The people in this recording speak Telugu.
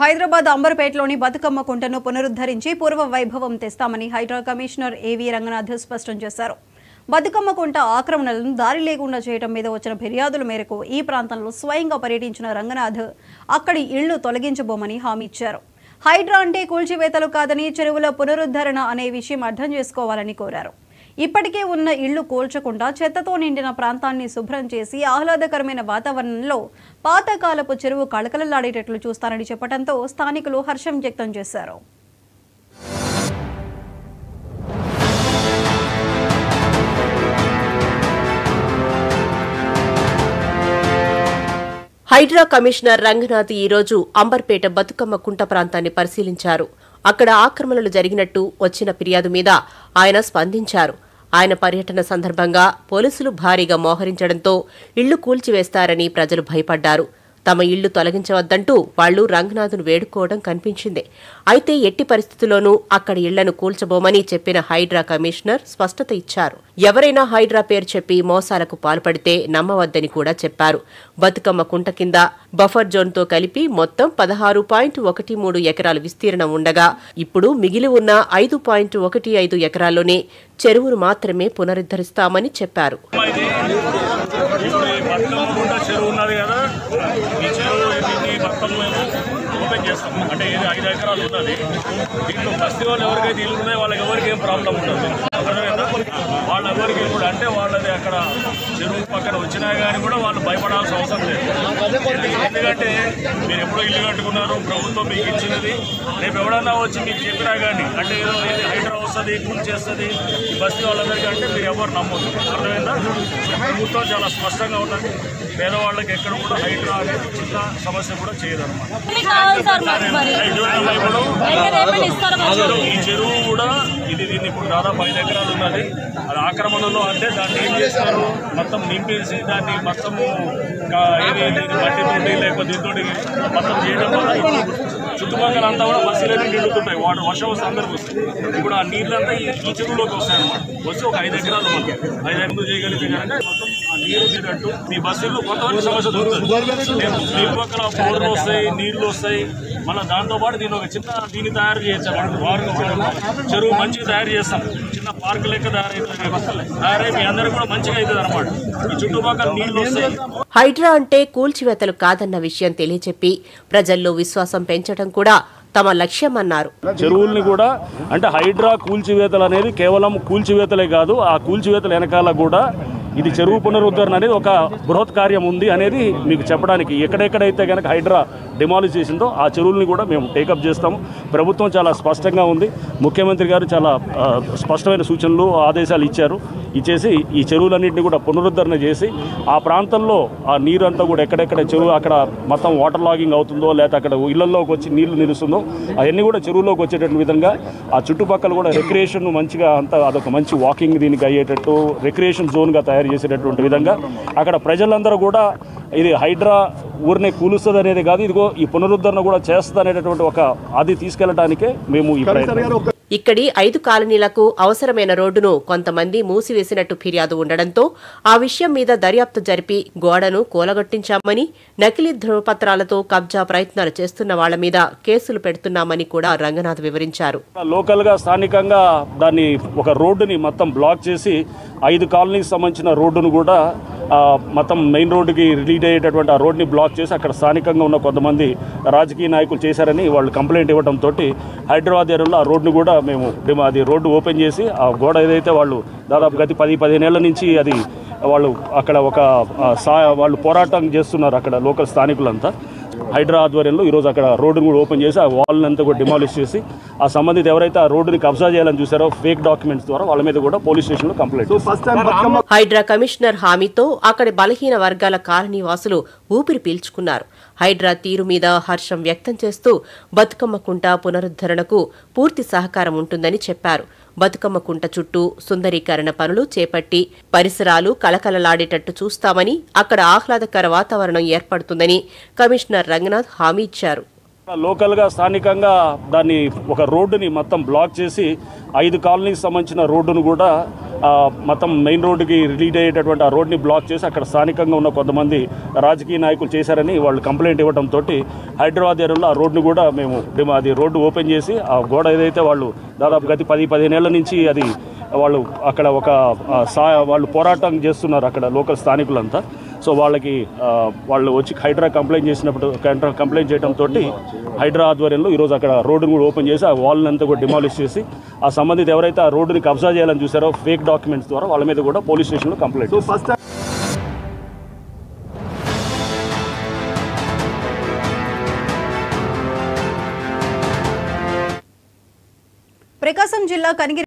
హైదరాబాద్ అంబర్పేటలోని బతుకమ్మ కుంటను పునరుద్ధరించి పూర్వ వైభవం తెస్తామని హైడ్రా కమిషనర్ ఏవీ రంగనాథ్ స్పష్టం చేశారు. బతుకమ్మ కుంట ఆక్రమణలను దారి లేకుండా చేయడం మీద వచ్చిన ఫిర్యాదుల మేరకు ఈ ప్రాంతంలో స్వయంగా పర్యటించిన రంగనాథ్ అక్కడి ఇళ్లు తొలగించబోమని హామీ ఇచ్చారు. హైడ్రా అంటే కూల్చివేతలు కాదని చెరువుల పునరుద్ధరణ అనే విషయం అర్థం చేసుకోవాలని కోరారు. ఇప్పటికే ఉన్న ఇళ్లు కూల్చకుండా చెత్తతో నిండిన ప్రాంతాన్ని శుభ్రం చేసి ఆహ్లాదకరమైన వాతావరణంలో పాతకాలపు చెరువు కళకళలాడేటట్లు చూస్తారని చెప్పడంతో స్థానికులు హర్షం వ్యక్తం చేశారు. హైడ్రా కమిషనర్ రంగనాథ్ ఈరోజు అంబర్పేట బతుకమ్మ కుంట ప్రాంతాన్ని పరిశీలించారు. అక్కడ ఆక్రమణలు జరిగినట్టు వచ్చిన ఫిర్యాదు మీద ఆయన స్పందించారు. ఆయన పర్యటన సందర్భంగా పోలీసులు భారీగా మోహరించడంతో ఇళ్లు కూల్చివేస్తారని ప్రజలు భయపడ్డారు. తమ ఇళ్లు తొలగించవద్దంటూ వాళ్లు రంగనాథ్ను వేడుకోవడం కనిపించింది. అయితే ఎట్టి పరిస్థితుల్లోనూ అక్కడి ఇళ్లను కూల్చబోమని చెప్పిన హైడ్రా కమిషనర్ స్పష్టత ఇచ్చారు. ఎవరైనా హైడ్రా పేరు చెప్పి మోసాలకు పాల్పడితే నమ్మవద్దని కూడా చెప్పారు. బతుకమ్మ కుంట కింద బఫర్ జోన్తో కలిపి మొత్తం 16.13 ఎకరాల విస్తీర్ణం ఉండగా ఇప్పుడు మిగిలి ఉన్న 5.15 ఎకరాల్లోనే చెరువును మాత్రమే పునరుద్ధరిస్తామని చెప్పారు. అంటే 5 ఎకరాలు ఉన్నది. దీంట్లో బస్తీ వాళ్ళు ఎవరికైతే ఇల్లు ఉన్నాయో వాళ్ళకి ఎవరికి ఏం ప్రాబ్లం ఉండదు. వాళ్ళ ఎవరికి కూడా అంటే వాళ్ళది అక్కడ చెరువు పక్కన వచ్చినా కానీ కూడా వాళ్ళు భయపడాల్సిన అవసరం లేదు. ఎందుకంటే మీరు ఎప్పుడో ఇల్లు కట్టుకున్నారు, ప్రభుత్వం మీకు ఇచ్చినది. రేపు ఎవడన్నా వచ్చి మీకు చెప్పినా కానీ అంటే ఏదో హైడ్రా వస్తుంది, కూల్ చేస్తుంది ఈ బస్తీ వాళ్ళందరికీ అంటే మీరు ఎవరు నమ్మొద్దు. అర్థమైందా? ప్రభుత్వం చాలా స్పష్టంగా ఉన్నది. పేదవాళ్ళకి ఎక్కడ కూడా హైడ్రా అనేది చిన్న సమస్య కూడా చేయదన్నమాట. ఈ చెరువు కూడా దీన్ని ఇప్పుడు దాదాపు 5 ఎకరాలు ఉన్నది. అది ఆక్రమణలో అంటే దాన్ని ఏం చేస్తారు, మొత్తం నింపేసి దాన్ని మొత్తము మట్టితోటి లేకపోతే దీంతో మొత్తం చేయడం వల్ల చుట్టుపక్కల అంతా కూడా బస్సులన్నీ నిండుతుంటాయి. వాటర్ వర్షం వస్తే అందరికి వస్తాయి. ఇప్పుడు ఆ నీళ్ళంతా ఈ చెరువులోకి వస్తాయి అన్నమాట. వచ్చి ఒక 5 ఎకరాలు మనకి 5 ఎకరాలు చేయగలిగితే కనుక మొత్తం ఆ నీరు వచ్చేటట్టు మీ బస్సుల్లో కొంతమంది సమస్య దొరుకుతుంది. నీరు పక్కల పౌడర్లు వస్తాయి, నీళ్లు వస్తాయి. మళ్ళీ దాంతోపాటు దీన్ని ఒక చిన్న దీన్ని తయారు చేయొచ్చు. చెరువు మంచిగా తయారు చేస్తాం, చిన్న పార్క్ లెక్క తయారై మీ అందరికి కూడా మంచిగా అవుతుంది అనమాట. ఈ చుట్టుపక్కల నీళ్లు వస్తాయి. హైడ్రా అంటే కూల్చివేతలు కాదన్న విషయం తెలియచెప్పి ప్రజల్లో విశ్వాసం పెంచడం కూడా తమ లక్ష్యమన్నారు. చెరువుల్ని కూడా అంటే హైడ్రా కూల్చివేతలు అనేది కేవలం కూల్చివేతలే కాదు, ఆ కూల్చివేతల వెనకాల కూడా ఇది చెరువు పునరుద్ధరణ అనేది ఒక బృహత్ కార్యం ఉంది అనేది మీకు చెప్పడానికి. ఎక్కడెక్కడైతే కనుక హైడ్రా డిమాలిష్ చేసిందో ఆ చెరువుల్ని కూడా మేము టేకప్ చేస్తాము. ప్రభుత్వం చాలా స్పష్టంగా ఉంది. ముఖ్యమంత్రి గారు చాలా స్పష్టమైన సూచనలు ఆదేశాలు ఇచ్చేసి ఈ చెరువులన్నింటినీ కూడా పునరుద్ధరణ చేసి ఆ ప్రాంతంలో ఆ నీరు అంతా కూడా ఎక్కడెక్కడ చెరువు అక్కడ మొత్తం వాటర్ లాగింగ్ అవుతుందో లేకపోతే అక్కడ ఇళ్లలోకి వచ్చి నీళ్లు నిలుస్తుందో అవన్నీ కూడా చెరువులోకి వచ్చేటట్టు విధంగా ఆ చుట్టుపక్కల కూడా రిక్రియేషన్ మంచిగా అంతా అదొక మంచి వాకింగ్ దీనికి అయ్యేటట్టు రిక్రియేషన్ జోన్గా తయారు చేసేటటువంటి విధంగా అక్కడ ప్రజలందరూ కూడా ఇది హైడ్రా ఊరినే కూలుస్తుంది అనేది కాదు, ఇదిగో ఈ పునరుద్ధరణ కూడా చేస్తుంది అనేటటువంటి ఒక అది తీసుకెళ్లడానికే మేము ఈ ప్రయత్నం. ఇక్కడి 5 కాలనీలకు అవసరమైన రోడ్డును కొంతమంది మూసివేసినట్టు ఫిర్యాదు ఉండడంతో ఆ విషయం మీద దర్యాప్తు జరిపి గోడను కూలగొట్టించామని, నకిలీ ధృవపత్రాలతో కబ్జా ప్రయత్నాలు చేస్తున్న వాళ్ల మీద కేసులు పెడుతున్నామని కూడా రంగనాథ్ వివరించారు. లోకల్ గా స్థానికంగా దాన్ని ఒక రోడ్డుని మొత్తం బ్లాక్ చేసి 5 కాలనీకి సంబంధించిన రోడ్డును కూడా మొత్తం మెయిన్ రోడ్డుకి రిలీజ్ అయ్యేటటువంటి ఆ రోడ్ని బ్లాక్ చేసి అక్కడ స్థానికంగా ఉన్న కొంతమంది రాజకీయ నాయకులు చేశారని వాళ్ళు కంప్లైంట్ ఇవ్వడంతో హైదరాబాద్ ఏరియాలో ఆ రోడ్ను కూడా మేము అది రోడ్డు ఓపెన్ చేసి ఆ గోడ ఏదైతే వాళ్ళు దాదాపు గత 10-15 ఏళ్ల నుంచి అది వాళ్ళు అక్కడ వాళ్ళు పోరాటం చేస్తున్నారు అక్కడ లోకల్ స్థానికులంతా. హైడ్రా ఆధ్వర్యంలో ఈరోజు అక్కడ రోడ్డును కూడా ఓపెన్ చేసి ఆ వాల్ని అంతా కూడా డిమాలిష్ చేసి ఆ సంబంధిత ఎవరైతే ఆ రోడ్డుని కబ్జా చేయాలని చూసారో ఫేక్ డాక్యుమెంట్స్ ద్వారా వాళ్ళ మీద కూడా పోలీస్ స్టేషన్లో కంప్లైంట్. హైడ్రా కమిషనర్ హామీతో అక్కడి బలహీన వర్గాల కాలనీ వాసులు ఊపిరి పీల్చుకున్నారు. హైడ్రా తీరు మీద హర్షం వ్యక్తం చేస్తూ బతుకమ్మ కుంట పునరుద్ధరణకు పూర్తి సహకారం ఉంటుందని చెప్పారు. బతుకమ్మ కుంట చుట్టూ సుందరీకరణ పనులు చేపట్టి పరిసరాలు కలకలలాడేటట్టు చూస్తామని, అక్కడ ఆహ్లాదకర వాతావరణం ఏర్పడుతుందని కమిషనర్ రంగనాథ్ హామీ ఇచ్చారు. లోకల్ గా స్థానికంగా దాన్ని ఒక రోడ్డుని మొత్తం బ్లాక్ చేసి 5 కాలనీకి సంబంధించిన రోడ్డును కూడా మొత్తం మెయిన్ రోడ్డుకి రిలీజ్ అయ్యేటటువంటి ఆ రోడ్ని బ్లాక్ చేసి అక్కడ స్థానికంగా ఉన్న కొంతమంది రాజకీయ నాయకులు చేశారని వాళ్ళు కంప్లైంట్ ఇవ్వడంతో హైదరాబాద్ ఏరియాలో ఆ రోడ్ను కూడా మేము అది రోడ్డు ఓపెన్ చేసి ఆ గోడ ఏదైతే వాళ్ళు దాదాపు గత 10-15 ఏళ్ల నుంచి అది వాళ్ళు అక్కడ వాళ్ళు పోరాటం చేస్తున్నారు అక్కడ లోకల్ స్థానికులంతా. సో వాళ్ళు వచ్చి హైడ్రా కంప్లైంట్ చేయడంతో హైడ్రా ఆధ్వర్యంలో ఈరోజు అక్కడ రోడ్డును కూడా ఓపెన్ చేసి ఆ వాల్ని అంతా కూడా డిమాలిష్ చేసి ఆ సంబంధిత ఎవరైతే ఆ రోడ్డుని కబ్జా చేయాలని చూసారో ఫేక్ డాక్యుమెంట్స్ ద్వారా వాళ్ళ మీద కూడా పోలీస్ స్టేషన్లో కంప్లైంట్. ప్రకాశం జిల్లా కనిగిరి